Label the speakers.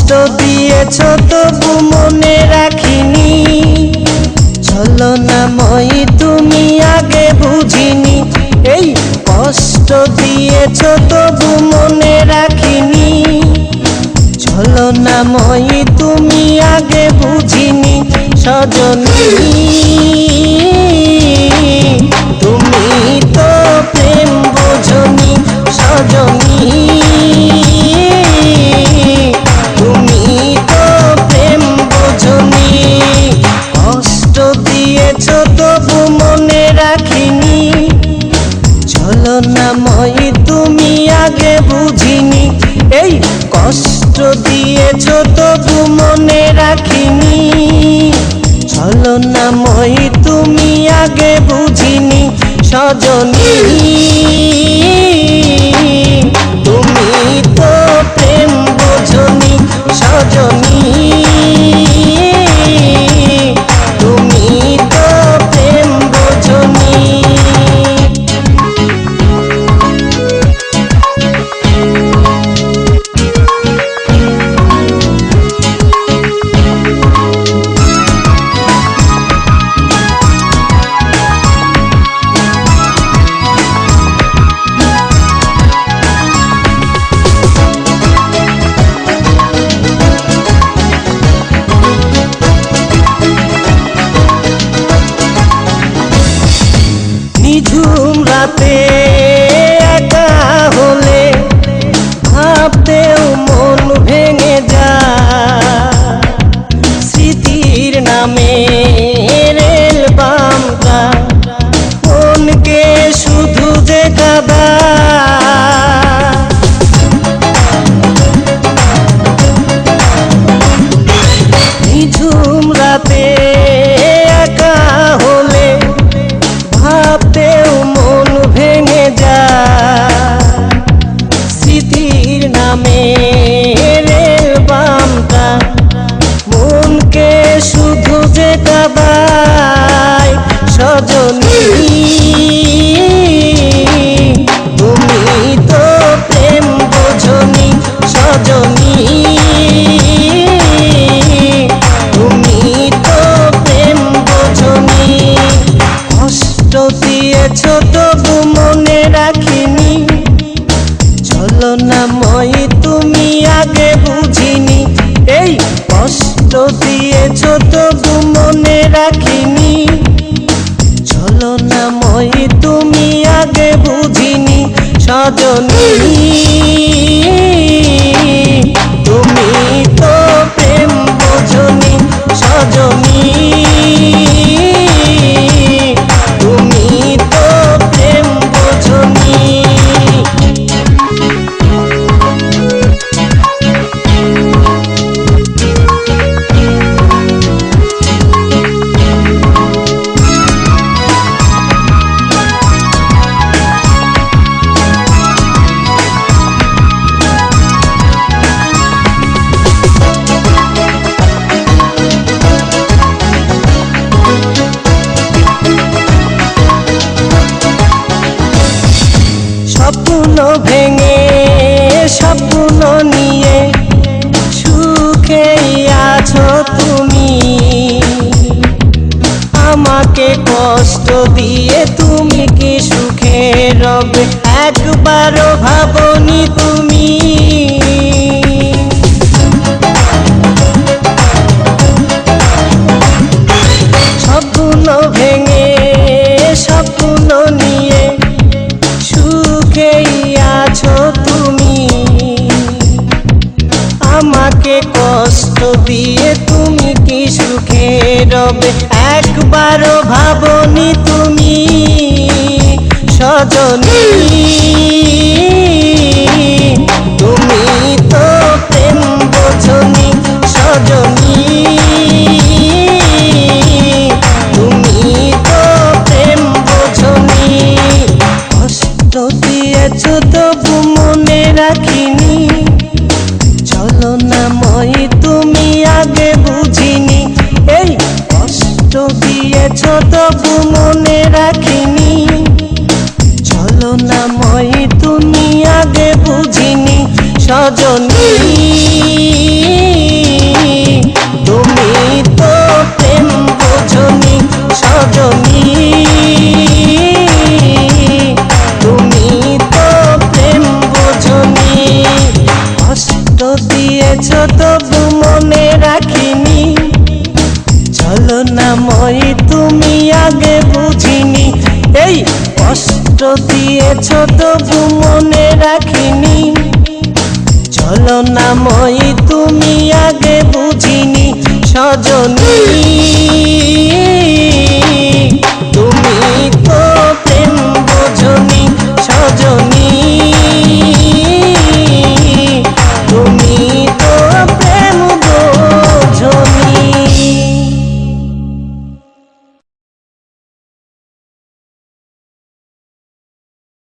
Speaker 1: কষ্ট দিয়েছ তবু মনে রাখিনি, ছলনাময়ী তুমি আগে বুঝিনি। এই কষ্ট দিয়েছ তবু মনে রাখিনি, ছলনাময়ী তুমি আগে বুঝিনি। সজনী তুমি তো প্রেম বোঝনি, সজনী তুমি তো প্রেম বোঝনি। কষ্ট দিয়েছ তবু মনে রাখিনি, ছলনাময়ী তুমি আগে বুঝিনি। এই কষ্ট দিয়েছ তবু মনে রাখিনি, ছলনাময়ী তুমি আগে বুঝিনি। সজনী তুমি তো প্রেম বোঝনি, সজনী তুমি তো প্রেম বোঝনি। নিঝুম রাতে একা হলে ভাবতেও মন ভেঙে যায়, স্মৃতির নামে রেল বামটা মনকে শুধু যে কাঁদায়। নিঝুম রাতে একা হলে ভাবতেও মন ভেঙে যায়, স্মৃতির নামে রেল বামটা মনকে শুধু যে কাঁদায়। সজনী তুমি তো প্রেম বোঝনি, সজনী তুমি তো প্রেম বোঝনি। কষ্ট দিয়েছ তবু মনে রাখিনি, ছলনাময়ী তুমি আগে বুঝিনি। এই কষ্ট দিয়েছ তবু মনে রাখিনি, ছলনাময়ী তুমি আগে বুঝিনি। সজনী তুমি তো প্রেম বোঝনি, সজনী তুমি তো প্রেম বোঝনি। স্বপ্ন ভেঙে স্বপ্ন নিয়ে সুখেই আছো তুমি, আমাকে কষ্ট দিয়ে তুমি কি সুখে রবে একবারও ভাবনি তুমি। স্বপ্ন ভেঙে স্বপ্ন নিয়ে সুখেই আছো তুমি, আমাকে কষ্ট দিয়ে তুমি কি সুখে রবে একবারও ভাবনি তুমি। সজনী তুমি তো প্রেম বোঝনি, সজনী তুমি তো প্রেম বোঝনি। কষ্ট দিয়েছ তবু মনে রাখিনি, ছলনাময়ী তুমি আগে বুঝিনি। এই কষ্ট দিয়েছ তবু মনে রাখিনি, ছলনাময়ী তুমি আগে বুঝিনি। সজনী কষ্ট দিয়েছ তবু মনে রাখিনি, চলো না মই তুমি আগে বুঝিনি সজনী।